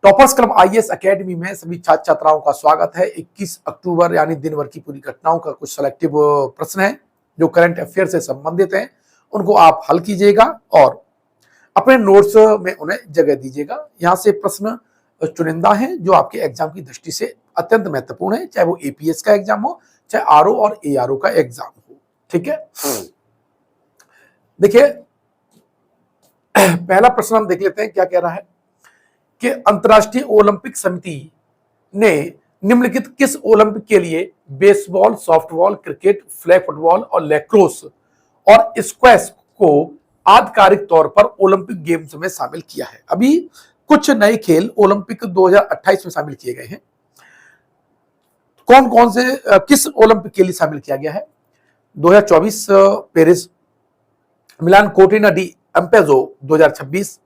Toppers club IAS academy में सभी छात्र छात्राओं का स्वागत है। 21 अक्टूबर यानी दिन भर की पूरी घटनाओं का कुछ सेलेक्टिव प्रश्न है जो करंट अफेयर से संबंधित हैं, उनको आप हल कीजिएगा और अपने नोट्स में उन्हें जगह दीजिएगा। यहाँ से प्रश्न चुनिंदा हैं जो आपके एग्जाम की दृष्टि से अत्यंत महत्वपूर्ण है, चाहे वो एपीएस का एग्जाम हो, चाहे आरओ और एआरओ का एग्जाम हो। ठीक है, देखिए पहला प्रश्न हम देख लेते हैं क्या कह रहा है कि अंतर्राष्ट्रीय ओलंपिक समिति ने निम्नलिखित किस ओलंपिक के लिए baseball, softball, cricket, flag football और लैक्रोस और स्क्वैश को आधिकारिक तौर पर ओलंपिक गेम्स में शामिल किया है। अभी कुछ नए खेल ओलंपिक 2028 में शामिल किए गए हैं। कौन कौन से किस ओलंपिक के लिए शामिल किया गया है? 2024 Paris, Milan Cortina d' Ampezzo 2026,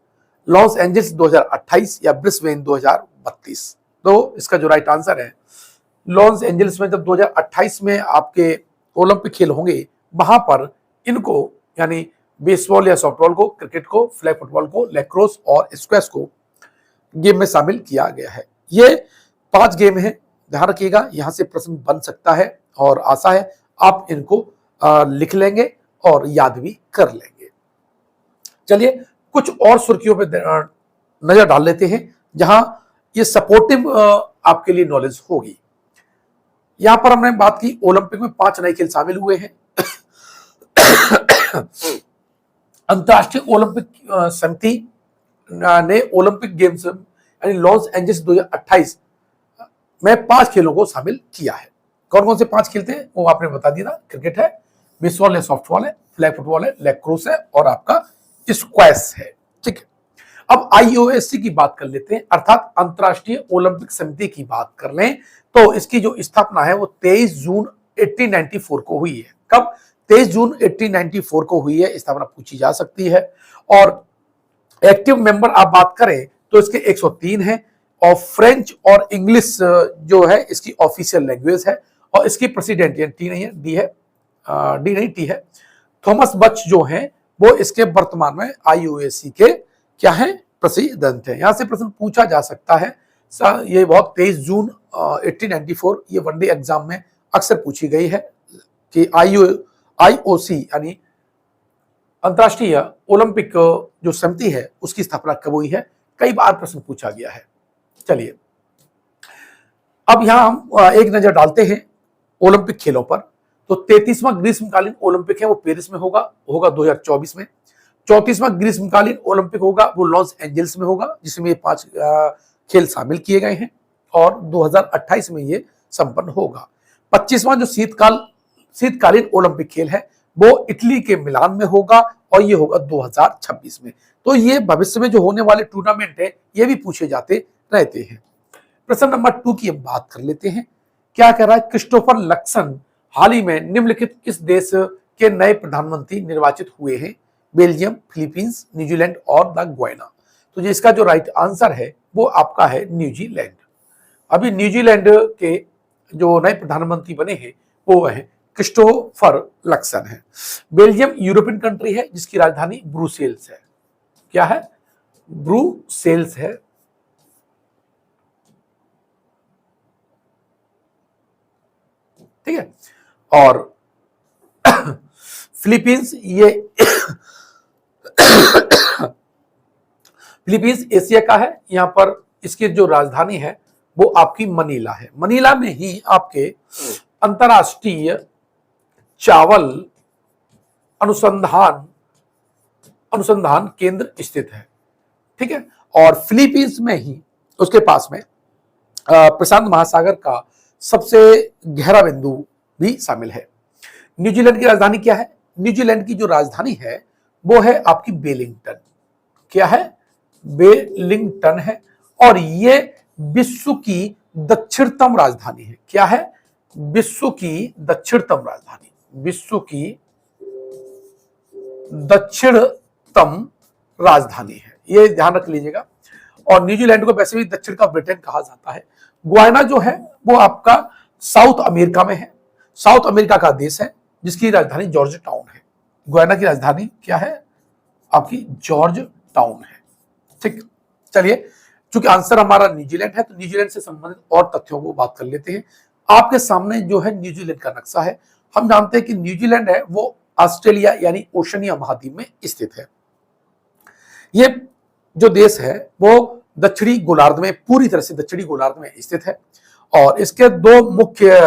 Los Angeles 2028 या ब्रिस्बेन 2032। तो इसका जो राइट आंसर है, लॉस एंजल्स में जब 2028 में आपके ओलंपिक खेल होंगे, वहां पर इनको यानी बेसबॉल या सॉफ्टबॉल को, क्रिकेट को, फ्लैग फुटबॉल को, लैक्रोस और स्क्वैश को गेम में शामिल किया गया है। ये 5 गेम है, ध्यान रखिएगा। यहां से प्रश्न बन सकता है और आशा है आप इनको लिख लेंगे और याद भी कर लेंगे। चलिए कुछ और सुर्खियों पे नजर डाल लेते हैं जहां ये सपोर्टिव आपके लिए नॉलेज होगी। यहां पर हमने बात की ओलंपिक में 5 नए खेल शामिल हुए हैं। अंतर्राष्ट्रीय ओलंपिक समिति ने ओलंपिक गेम्स यानी लॉस एंजल्स 2028 में 5 खेलों को शामिल किया है। कौन कौन से 5 खेल थे वो आपने बता दिया। क्रिकेट है, बेसबॉल है, सॉफ्टबॉल है, फ्लैग फुटबॉल है, लैक्रोस है और आपका स्क्वैश है। ठीक है, अब आईओएसी की बात कर लेते हैं, अर्थात अंतर्राष्ट्रीय ओलंपिक समिति की बात कर लें तो इसकी जो स्थापना है वो 23 जून 1894 को हुई है। कब? 23 जून 1894 को हुई है। स्थापना पूछी जा सकती है। और एक्टिव मेंबर आप बात करें तो इसके 103 हैं और फ्रेंच और इंग्लिश जो है इसकी ऑफिशियल लैंग्वेज है। और इसकी प्रेसिडेंट टी नहीं है, डी है, डी नहीं टी है, थॉमस बच जो हैं वो इसके वर्तमान में आईओएसी के क्या है, प्रेसिडेंट है। यहां से प्रश्न पूछा जा सकता है, ये बहुत 23 जून 1894 ये वनडे एग्जाम में अक्सर पूछी गई है कि आईओसी यानी अंतर्राष्ट्रीय ओलंपिक जो समिति है उसकी स्थापना कब हुई है। कई बार प्रश्न पूछा गया है। चलिए अब यहां हम एक नजर डालते हैं ओलंपिक खेलों पर। तो 33वां ग्रीष्मकालीन ओलंपिक है वो पेरिस में होगा 2024 में। 34वां ग्रीष्मकालीन ओलंपिक होगा वो लॉस एंजल्स में होगा, जिसमें 5 खेल शामिल किए गए हैं और 2028 में ये संपन्न होगा। 25वां जो शीतकालीन ओलंपिक खेल है वो इटली के मिलान में होगा और ये होगा 2026 में। तो ये भविष्य में जो होने वाले टूर्नामेंट है ये भी पूछे जाते रहते हैं। प्रश्न नंबर 2 की हम बात कर लेते हैं। क्या कह रहा है? क्रिस्टोफर लक्सन हाल ही में निम्नलिखित किस देश के नए प्रधानमंत्री निर्वाचित हुए हैं? बेल्जियम, फिलीपींस, न्यूजीलैंड और द गुयाना। तो इसका जो राइट आंसर है वो आपका है न्यूजीलैंड। अभी न्यूजीलैंड के जो नए प्रधानमंत्री बने हैं वो है क्रिस्टोफर लक्सन है। बेल्जियम यूरोपियन कंट्री है जिसकी राजधानी ब्रुसेल्स है। क्या है? ब्रुसेल्स है। ठीक है, और फिलीपींस ये फिलीपींस एशिया का है। यहां पर इसकी जो राजधानी है वो आपकी मनीला है। मनीला में ही आपके अंतरराष्ट्रीय चावल अनुसंधान केंद्र स्थित है। ठीक है, और फिलीपींस में ही उसके पास में प्रशांत महासागर का सबसे गहरा बिंदु भी शामिल है। न्यूजीलैंड की राजधानी क्या है? न्यूजीलैंड की जो राजधानी है वो है आपकी वेलिंगटन। क्या है? वेलिंगटन है और ये विश्व की दक्षिणतम राजधानी है। क्या है? विश्व की दक्षिणतम राजधानी, विश्व की दक्षिणतम राजधानी है, ये ध्यान रख लीजिएगा। और न्यूजीलैंड को वैसे भी दक्षिण का ब्रिटेन कहा जाता है। गुयाना जो है वो आपका साउथ अमेरिका में है, साउथ अमेरिका का देश है जिसकी राजधानी जॉर्ज टाउन है। गुयाना की राजधानी क्या है? आपकी जॉर्ज टाउन है। ठीक, चलिए चूंकि आंसर हमारा न्यूजीलैंड है तो न्यूजीलैंड से संबंधित और तथ्यों को बात कर लेते हैं। आपके सामने जो है न्यूजीलैंड का नक्शा है। हम जानते हैं कि न्यूजीलैंड है वो ऑस्ट्रेलिया यानी ओशनिया महाद्वीप में स्थित है। ये जो देश है वो दक्षिणी गोलार्ध में, पूरी तरह से दक्षिणी गोलार्ध में स्थित है और इसके दो मुख्य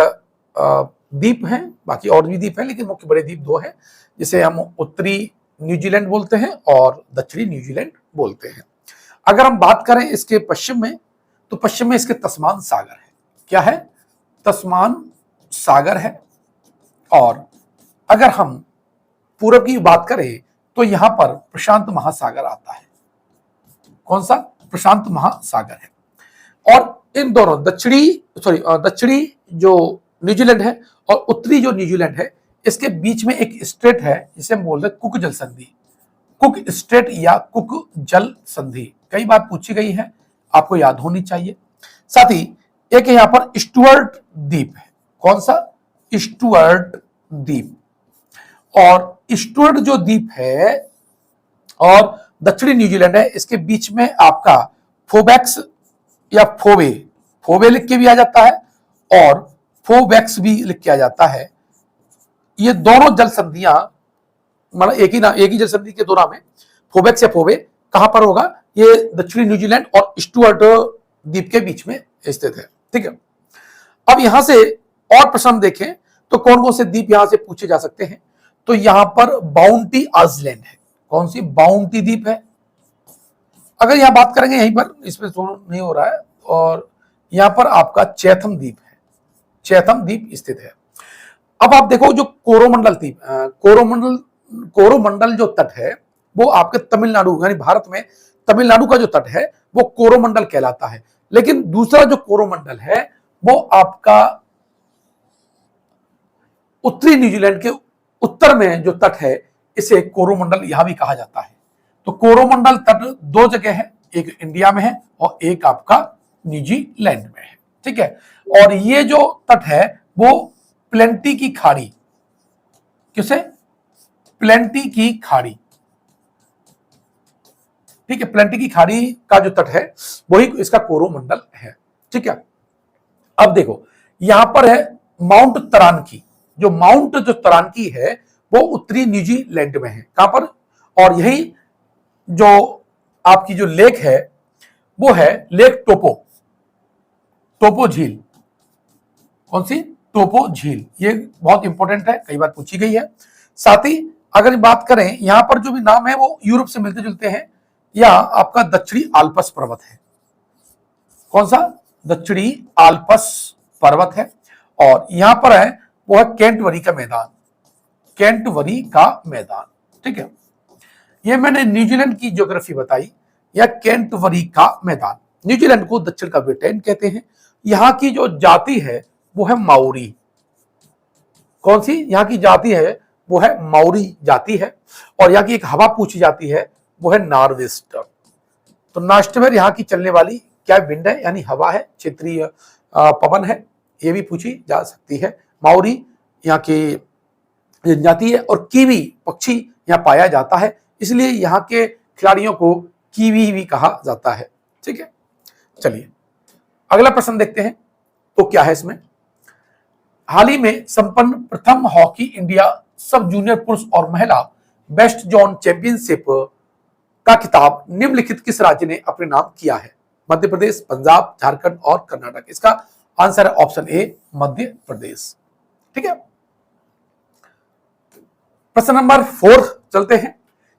द्वीप हैं, बाकी और भी द्वीप हैं लेकिन मुख्य बड़े द्वीप दो हैं, जिसे हम उत्तरी न्यूजीलैंड बोलते हैं और दक्षिणी न्यूजीलैंड बोलते हैं। अगर हम बात करें इसके पश्चिम में, तो पश्चिम में इसके तस्मान सागर है। क्या है? तस्मान सागर है। और अगर हम पूरब की बात करें तो यहां पर प्रशांत महासागर आता है। कौन सा? प्रशांत महासागर है। और इन दोनों दक्षिणी जो न्यूजीलैंड है और उत्तरी जो न्यूजीलैंड है, इसके बीच में एक स्ट्रेट है जिसे हम बोलते हैं कुक जल संधि। कुक स्ट्रेट या कुक जल संधि कई बार पूछी गई है, आपको याद होनी चाहिए। साथ ही एक यहां पर स्टुअर्ट द्वीप है। कौन सा? स्टुअर्ट द्वीप। और स्टुअर्ट जो द्वीप है और दक्षिणी न्यूजीलैंड है, इसके बीच में आपका फोबैक्स या फोवे लिख के भी आ जाता है और फोबैक्स भी लिख के आ जाता है। ये दोनों जल संधियां मतलब एक ही जल संधि के दो नाम है, फोबैक्स या फोवे। कहां पर होगा? ये दक्षिणी न्यूजीलैंड और स्टुअर्ट द्वीप के बीच में स्थित है। ठीक है। अब यहां से और प्रश्न देखें तो कौन कौन से द्वीप यहां से पूछे जा सकते हैं। तो यहां पर बाउंटी आइलैंड है। कौन सी? बाउंटी द्वीप है। अगर यहां बात करेंगे, यहीं पर इसमें नहीं हो रहा है, और यहां पर आपका चैथम द्वीप है। चैथम द्वीप स्थित है। अब आप देखो जो कोरोमंडल द्वीप, कोरोमंडल जो तट है वो आपके तमिलनाडु यानी भारत में तमिलनाडु का जो तट है वो कोरोमंडल कहलाता है। लेकिन दूसरा जो कोरोमंडल है वो आपका उत्तरी न्यूजीलैंड के उत्तर में जो तट है, इसे कोरोमंडल यहां भी कहा जाता है। तो कोरोमंडल तट दो जगह है, एक इंडिया में है और एक आपका न्यूजीलैंड में है। ठीक है। और ये जो तट है वो प्लेंटी की खाड़ी, किसे? प्लेंटी की खाड़ी। ठीक है। प्लेंटी की खाड़ी का जो तट है वही इसका कोरोमंडल है। ठीक है। अब देखो यहां पर है माउंट तरानकी। जो तरानकी है वो उत्तरी न्यूजीलैंड में है। कहां पर? और यही जो आपकी जो लेक है वो है लेक टोपो झील। कौन सी? टोपो झील। ये बहुत इंपॉर्टेंट है, कई बार पूछी गई है। साथ ही अगर बात करें, यहां पर जो भी नाम है वो यूरोप से मिलते जुलते हैं, या आपका दक्षिणी आल्प्स पर्वत है। कौन सा? दक्षिणी आल्प्स पर्वत है। और यहां पर है वो है कैंटबरी का मैदान। कैंटबरी का मैदान। ठीक है। ये मैंने न्यूजीलैंड की ज्योग्राफी बताई, या कैंटबरी का मैदान। न्यूजीलैंड को दक्षिण का ब्रिटेन कहते हैं। यहां की जो जाति है वो है माओरी। कौन सी? यहां की जाति है वो है माओरी जाति है। और यहां की एक हवा पूछी जाती है वो है नॉर्वेस्टर। तो नॉर्वेस्टर यहां की चलने वाली क्या विंड है, यानी हवा है, क्षेत्रीय पवन है, ये भी पूछी जा सकती है। माओरी यहाँ की जनजाति है और कीवी पक्षी यहाँ पाया जाता है, इसलिए यहाँ के खिलाड़ियों को कीवी भी कहा जाता है। ठीक है। चलिए अगला प्रश्न देखते हैं तो क्या है इसमें। हाल ही में संपन्न प्रथम हॉकी इंडिया सब जूनियर पुरुष और महिला बेस्ट जोन चैंपियनशिप का खिताब निम्नलिखित किस राज्य ने अपने नाम किया है? मध्य प्रदेश, पंजाब, झारखंड और कर्नाटक। इसका आंसर है ऑप्शन ए, मध्य प्रदेश। ठीक है। प्रश्न नंबर 4 चलते हैं।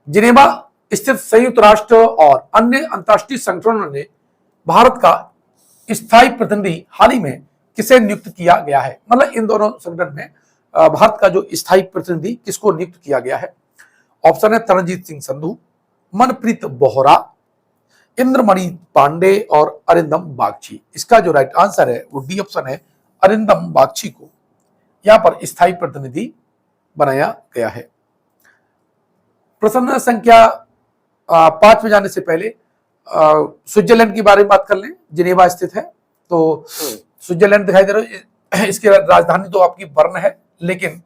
जिनेवा स्थित संयुक्त राष्ट्र और अन्य अंतर्राष्ट्रीय संगठनों ने भारत का स्थायी प्रतिनिधि हाल ही में किसे नियुक्त किया गया है? मतलब इन दोनों संगठन में भारत का जो स्थायी प्रतिनिधि किसको नियुक्त किया गया है? ऑप्शन है तरनजीत सिंह संधू, मनप्रीत बोहरा, इंद्रमणि पांडे और अरिंदम बागची। इसका जो राइट आंसर है वो डी ऑप्शन है, अरिंदम बागची को यहां पर स्थायी प्रतिनिधि बनाया गया है। प्रश्न संख्या 5 में जाने से पहले स्विट्जरलैंड के बारे में बात कर लें। जिनेवा स्थित है तो स्विट्जरलैंड दिखाई दे रहा है। इसकी राजधानी तो आपकी बर्न है, लेकिन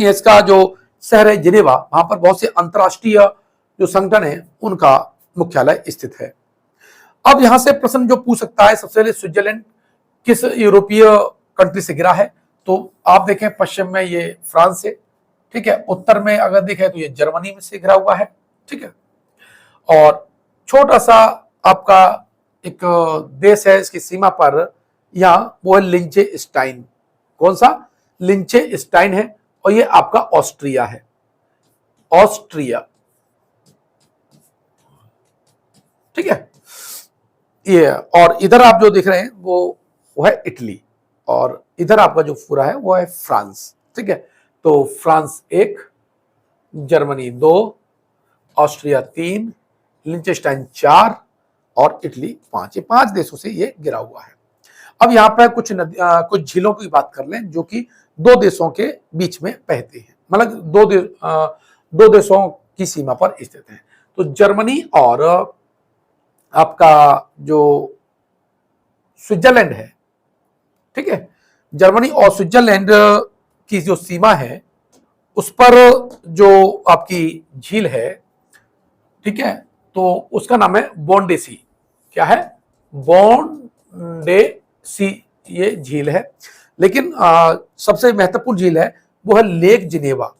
इसका जो शहर है जिनेवा, वहां पर बहुत से अंतरराष्ट्रीय जो संगठन है उनका मुख्यालय स्थित है। अब यहां से प्रश्न जो पूछ सकता है, सबसे पहले स्विट्जरलैंड किस यूरोपीय कंट्री से गिरा है? तो आप देखें पश्चिम में ये फ्रांस से, ठीक है, उत्तर में अगर देखें तो ये जर्मनी में से घिरा हुआ है, ठीक है। और छोटा सा आपका एक देश है इसकी सीमा पर, यहाँ वो है लिंचेस्टाइन। कौन सा? लिंचेस्टाइन है, और ये आपका ऑस्ट्रिया है, ऑस्ट्रिया, ठीक है ये। और इधर आप जो देख रहे हैं वो है इटली, और इधर आपका जो पूरा है वो है फ्रांस, ठीक है। तो फ्रांस 1, जर्मनी 2, ऑस्ट्रिया 3, लिंचेस्टाइन 4 और इटली 5। ये 5 देशों से ये गिरा हुआ है। अब यहाँ पर कुछ झीलों की बात कर लें जो कि 2 देशों के बीच में बहती हैं, मतलब 2 देशों की सीमा पर स्थित है। तो जर्मनी और आपका जो स्विट्जरलैंड है, ठीक है, जर्मनी और स्विट्जरलैंड की जो सीमा है उस पर जो आपकी झील है, ठीक है, तो उसका नाम है बोंडेसी। क्या है? बोंडेसी ये झील है। लेकिन सबसे महत्वपूर्ण झील है वो है लेक जिनेवा,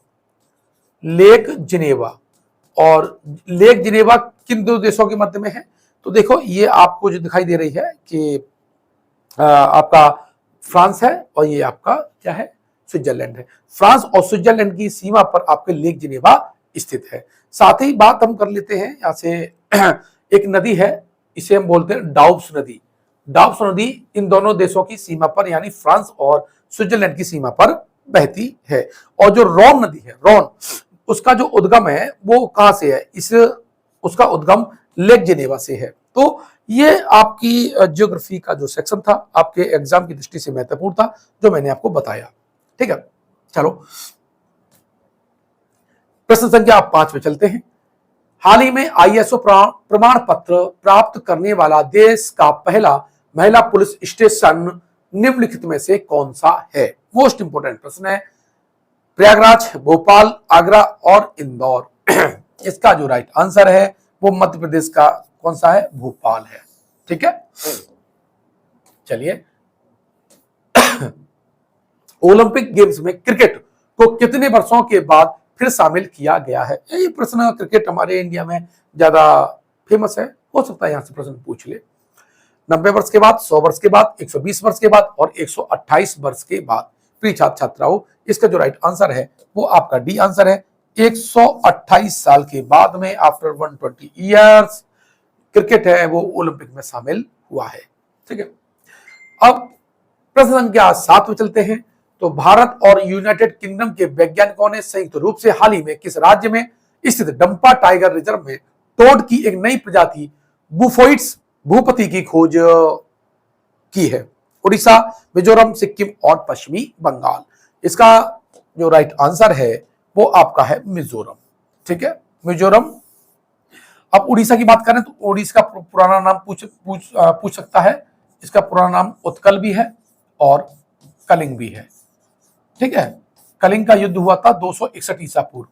लेक जिनेवा। और लेक जिनेवा किन 2 देशों के मध्य में है? तो देखो ये आपको जो दिखाई दे रही है कि आपका फ्रांस है, और ये आपका क्या है? स्विट्जरलैंड है। फ्रांस और स्विट्जरलैंड की सीमा पर आपके लेक जिनेवा स्थित है। साथ ही बात हम कर लेते हैं यहाँ से एक नदी है, इसे हम बोलते हैं डाउब्स नदी। डाउब्स नदी इन दोनों देशों की सीमा पर, यानी फ्रांस और स्विट्जरलैंड की सीमा पर बहती है। और जो रॉन नदी है, रॉन, उसका जो उद्गम है वो कहां से है? उसका उद्गम लेक जिनेवा से है। तो ये आपकी ज्योग्राफी का जो सेक्शन था आपके एग्जाम की दृष्टि से महत्वपूर्ण था, जो मैंने आपको बताया, ठीक है। चलो प्रश्न संख्या 5 में चलते हैं। हाल ही में आईएसओ प्रमाण पत्र प्राप्त करने वाला देश का पहला महिला पुलिस स्टेशन निम्नलिखित में से कौन सा है? मोस्ट इंपोर्टेंट प्रश्न है। प्रयागराज, भोपाल, आगरा और इंदौर। इसका जो राइट आंसर है वो मध्य प्रदेश का कौन सा है? भोपाल है, ठीक है। चलिए ओलंपिक गेम्स में क्रिकेट को कितने वर्षों के बाद फिर शामिल किया गया है? ये प्रश्न, क्रिकेट हमारे इंडिया में ज्यादा फेमस है, हो सकता है यहां से प्रश्न पूछ ले। 90 वर्ष के बाद, 100 वर्ष के बाद, 120 वर्ष के बाद और 128 वर्ष के बाद। प्रिय छात्र छात्राओं, इसका जो राइट आंसर है वो आपका डी आंसर है। 128 साल के बाद में, आफ्टर 120 ईयर्स, क्रिकेट है वो ओलंपिक में शामिल हुआ है, ठीक है। अब प्रश्न संख्या 7 में चलते हैं। तो भारत और यूनाइटेड किंगडम के वैज्ञानिकों ने संयुक्त रूप से हाल ही में किस राज्य में स्थित डंपा टाइगर रिजर्व में टोड की एक नई प्रजाति बुफोइड्स भूपति की खोज की है? उड़ीसा, मिजोरम, सिक्किम और पश्चिमी बंगाल। इसका जो राइट आंसर है वो आपका है मिजोरम, ठीक है, मिजोरम। अब उड़ीसा की बात करें तो उड़ीसा का पुराना नाम पूछ सकता है। इसका पुराना नाम उत्कल भी है और कलिंग भी है, ठीक है। कलिंग का युद्ध हुआ था 261 ईसा पूर्व।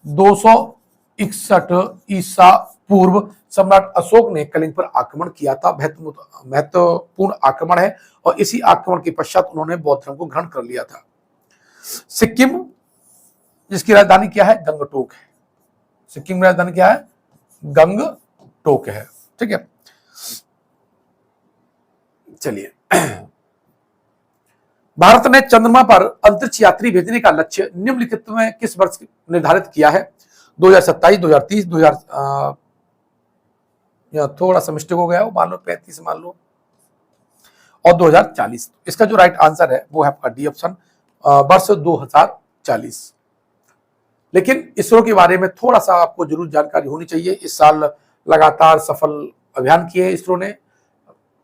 261 ईसा पूर्व सम्राट अशोक ने कलिंग पर आक्रमण किया था। महत्वपूर्ण आक्रमण है, और इसी आक्रमण के पश्चात उन्होंने बौद्ध धर्म को ग्रहण कर लिया था। सिक्किम, जिसकी राजधानी क्या है? गंगटोक है। सिक्किम की राजधानी क्या है? गंगटोक है, ठीक है। चलिए भारत ने चंद्रमा पर अंतरिक्ष यात्री भेजने का लक्ष्य निम्नलिखित में किस वर्ष निर्धारित किया है? 2027, 2030, 2000 थोड़ा सा मिस्टेक हो गया हो, मान लो 35 मान लो, और 2040। इसका जो राइट आंसर है वो है आपका डी ऑप्शन, वर्ष 2040। लेकिन इसरो के बारे में थोड़ा सा आपको जरूर जानकारी होनी चाहिए। इस साल लगातार सफल अभियान किए इसरो ने,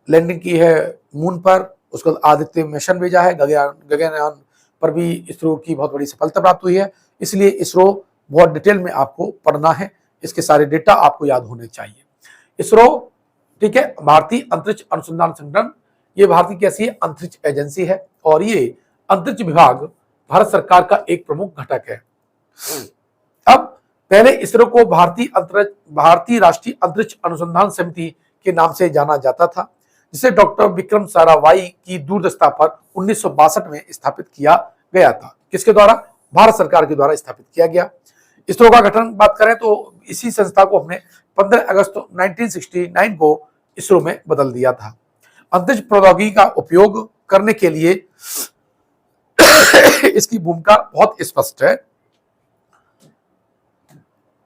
लैंडिंग की है मून पर, उसके बाद आदित्य मिशन भेजा है, गगनयान पर भी इसरो की बहुत बड़ी सफलता प्राप्त हुई है। इसलिए इसरो बहुत डिटेल में आपको पढ़ना है, इसके सारे डेटा आपको याद होने चाहिए। इसरो, ठीक है, भारतीय अंतरिक्ष अनुसंधान संगठन, ये भारतीय कैसी है? अंतरिक्ष एजेंसी है, और ये अंतरिक्ष विभाग भारत सरकार का एक प्रमुख घटक है। अब पहले इसरो को भारतीय राष्ट्रीय अंतरिक्ष अनुसंधान समिति के नाम से जाना जाता था, जिसे डॉक्टर विक्रम साराभाई की दूरदर्शिता पर 1962 में स्थापित किया गया था। किसके द्वारा? भारत सरकार के द्वारा स्थापित किया गया। इसरो का गठन बात करें तो इसी संस्था को हमने 15 अगस्त 1969 को इसरो में बदल दिया था। अंतरिक्ष प्रौद्योगिकी का उपयोग करने के लिए इसकी भूमिका बहुत स्पष्ट है।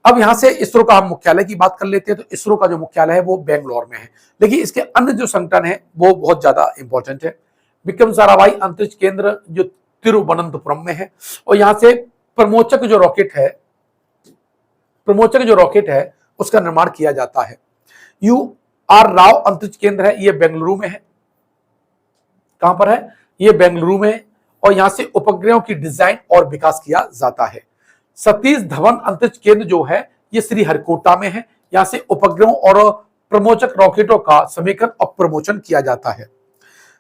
अब यहां से इसरो का हम मुख्यालय की बात कर लेते हैं। तो इसरो का जो मुख्यालय है वो बेंगलोर में है, लेकिन इसके अन्य जो संगठन है वो बहुत ज्यादा इंपॉर्टेंट है। विक्रम साराभाई अंतरिक्ष केंद्र जो तिरुवनंतपुरम में है, और यहां से प्रमोचक जो रॉकेट है उसका निर्माण किया जाता है। UR राव अंतरिक्ष केंद्र है, ये बेंगलुरु में है। कहां पर है? ये बेंगलुरु में है, और यहां से उपग्रहों की डिजाइन और विकास किया जाता है। सतीश धवन अंतरिक्ष केंद्र जो है ये श्रीहरिकोटा में है। यहां से उपग्रहों और प्रमोचक रॉकेटों का समेकन और प्रमोशन किया जाता है।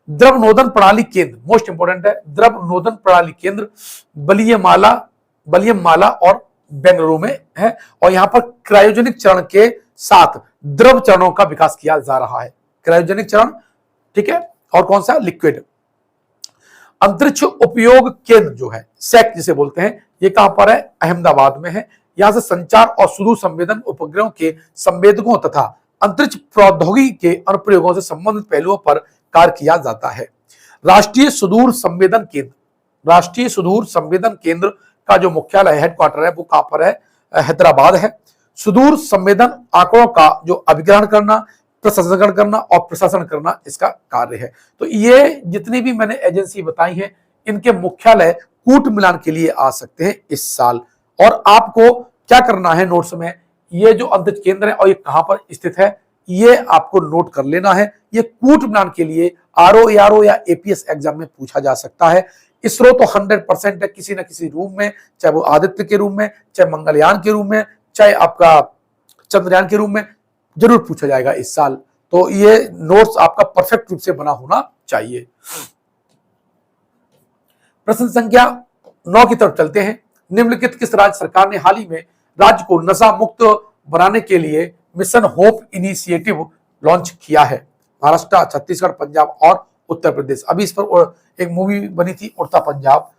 द्रव नोदन प्रणाली केंद्र मोस्ट इंपोर्टेंट है। द्रव नोदन प्रणाली केंद्र बलियममाला और बेंगलुरु में है, और यहां पर क्रायोजेनिक चरण के साथ द्रव चरणों का विकास किया जा रहा है। क्रायोजेनिक चरण, ठीक है, और कौन सा? लिक्विड। अंतरिक्ष उपयोग केंद्र जो है सैक जिसे बोलते हैं, ये कहां पर है? अहमदाबाद में है। यहां से संचार और सुदूर संवेदन उपग्रहों के संवेदकों तथा अंतरिक्ष प्रौद्योगिकी के अनुप्रयोगों से संबंधित पहलुओं पर कार्य किया जाता है। राष्ट्रीय सुदूर संवेदन केंद्र का जो मुख्यालय हेडक्वार्टर है वो कहां पर है? हैदराबाद है। सुदूर संवेदन आंकड़ों का जो अभिग्रहण करना, प्रसंस्करण करना और प्रशासन करना इसका कार्य है। तो ये जितनी भी मैंने एजेंसी बताई हैं, इनके मुख्यालय कूट मिलान के लिए आ सकते हैं इस साल। और आपको क्या करना है नोट्स में, ये जो अंतरिक्ष केंद्र है और ये कहां पर स्थित है, ये आपको नोट कर लेना है। ये कूट मिलान के लिए RO, ARO या APS एग्जाम में पूछा जा सकता है। इसरो तो 100% है, किसी न किसी रूप में, चाहे वो आदित्य के रूप में, चाहे मंगलयान के रूप में, चाहे आपका चंद्रयान के रूप में, जरूर पूछा जाएगा इस साल। तो ये नोट्स आपका परफेक्ट रूप से बना होना चाहिए। प्रश्न संख्या 9 की तरफ चलते हैं। निम्नलिखित किस राज्य सरकार ने हाल ही में राज्य को नशा मुक्त बनाने के लिए मिशन होप इनिशिएटिव लॉन्च किया है? महाराष्ट्र, छत्तीसगढ़, पंजाब और उत्तर प्रदेश। अभी इस पर एक मूवी बनी थी, उड़ता पंजाब।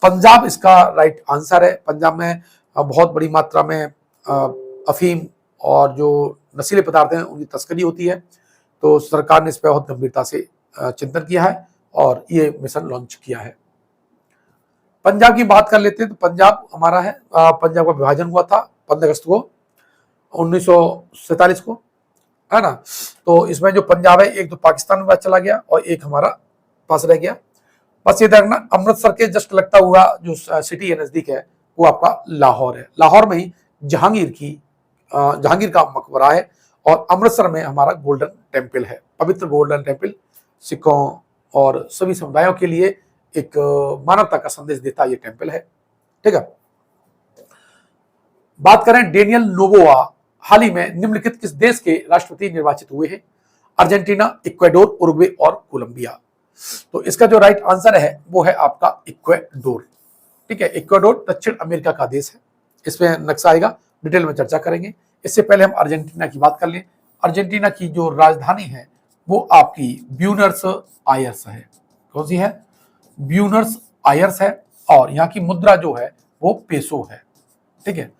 पंजाब इसका राइट आंसर है। पंजाब में बहुत बड़ी मात्रा में अफीम और जो नशीले पदार्थ हैं उनकी तस्करी होती है। तो सरकार ने इस पर बहुत गंभीरता से चिंतन किया है और ये मिशन लॉन्च किया है। पंजाब की बात कर लेते हैं। तो पंजाब हमारा है, पंजाब का विभाजन हुआ था 15 अगस्त को 1947 को, है ना। तो इसमें जो पंजाब है, एक तो पाकिस्तान में चला गया और एक हमारा पास रह गया। बस ये देखना, अमृतसर के जस्ट लगता हुआ जो सिटी है नजदीक है वो आपका लाहौर है। लाहौर में ही जहांगीर का मकबरा है, और अमृतसर में हमारा गोल्डन टेम्पल है, पवित्र गोल्डन टेम्पल। सिखों और सभी समुदायों के लिए एक मानवता का संदेश देता ये टेम्पल है, ठीक है। बात करें डेनियल नोबोआ हाल ही में निम्नलिखित किस देश के राष्ट्रपति निर्वाचित हुए हैं? अर्जेंटीना, इक्वाडोर, उरुग्वे और कोलंबिया। तो इसका जो राइट आंसर है वो है आपका इक्वाडोर, ठीक है। इक्वाडोर दक्षिण अमेरिका का देश है। इसमें नक्शा आएगा, डिटेल में चर्चा करेंगे। इससे पहले हम अर्जेंटीना की बात कर लें। अर्जेंटीना की जो राजधानी है वो आपकी ब्यूनस आयर्स है। कौन सी है? ब्यूनस आयर्स है, और यहाँ की मुद्रा जो है वो पेसो है, ठीक है।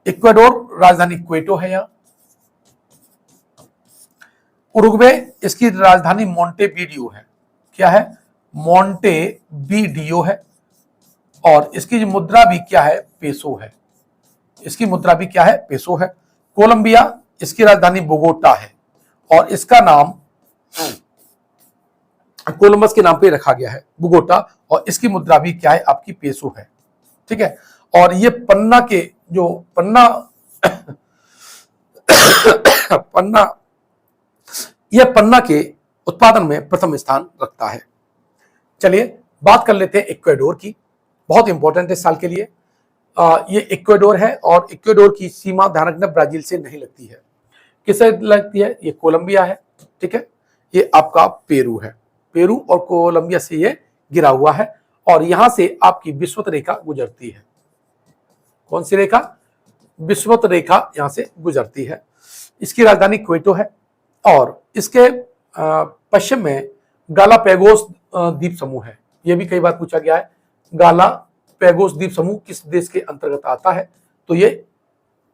इक्वाडोर राजधानी क्वेटो है। यहाँ उरुग्वे, इसकी राजधानी मोंटेवीडियो है। क्या है? मोंटेवीडियो है, और इसकी मुद्रा भी क्या है? पेसो है। इसकी मुद्रा भी क्या है? पेसो है। कोलंबिया, इसकी राजधानी बोगोटा है, और इसका नाम कोलंबस के नाम पे रखा गया है, बोगोटा, और इसकी मुद्रा भी क्या है? आपकी पेसो है, ठीक है। और ये पन्ना के उत्पादन में प्रथम स्थान रखता है। चलिए बात कर लेते हैं इक्वाडोर की, बहुत इंपॉर्टेंट है साल के लिए। ये इक्वाडोर है, और इक्वाडोर की सीमा ध्यान रखना ब्राजील से नहीं लगती है। किससे लगती है? ये कोलंबिया है, ठीक है। ये आपका पेरू है। पेरू और कोलंबिया से ये गिरा हुआ है, और यहां से आपकी विषुवत रेखा गुजरती है। कौन सी रेखा? विषुवत रेखा यहां से गुजरती है। इसकी राजधानी क्वेटो है और इसके पश्चिम में गालापैगोस द्वीप समूह है। यह भी कई बार पूछा गया है, गालापैगोस द्वीप समूह किस देश के अंतर्गत आता है? तो ये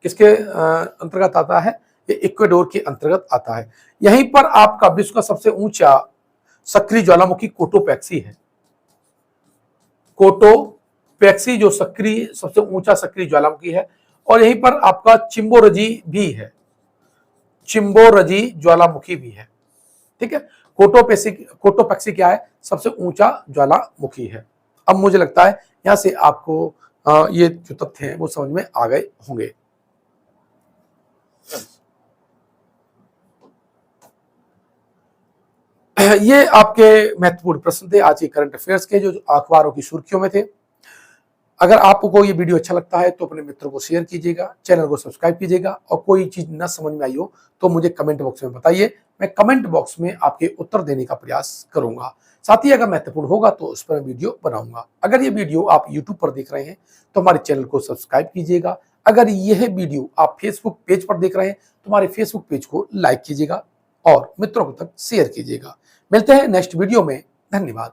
किसके अंतर्गत आता है? ये इक्वाडोर के अंतर्गत आता है। यहीं पर आपका विश्व का सबसे ऊंचा सक्रिय ज्वालामुखी कोटोपैक्सी है। कोटोपैक्सी जो सक्रिय सबसे ऊंचा सक्रिय ज्वालामुखी है, और यहीं पर आपका चिंबोरजी भी है, चिंबोरजी ज्वालामुखी भी है। ठीक है, कोटोपैक्सी क्या है? सबसे ऊंचा ज्वालामुखी है। अब मुझे लगता है यहां से आपको ये जो तथ्य हैं वो समझ में आ गए होंगे। ये आपके महत्वपूर्ण प्रश्न थे आज के करंट अफेयर्स के, जो अखबारों की सुर्खियों में थे। अगर आपको ये वीडियो अच्छा लगता है तो अपने मित्रों को शेयर कीजिएगा, चैनल को सब्सक्राइब कीजिएगा, और कोई चीज न समझ में आई हो तो मुझे कमेंट बॉक्स में बताइए। मैं कमेंट बॉक्स में आपके उत्तर देने का प्रयास करूंगा। साथ ही अगर महत्वपूर्ण होगा तो उस पर वीडियो बनाऊंगा। अगर ये वीडियो आप यूट्यूब पर देख रहे हैं तो हमारे चैनल को सब्सक्राइब कीजिएगा। अगर यह वीडियो आप फेसबुक पेज पर देख रहे हैं तो हमारे फेसबुक पेज को लाइक कीजिएगा और मित्रों तक शेयर कीजिएगा। मिलते हैं नेक्स्ट वीडियो में। धन्यवाद।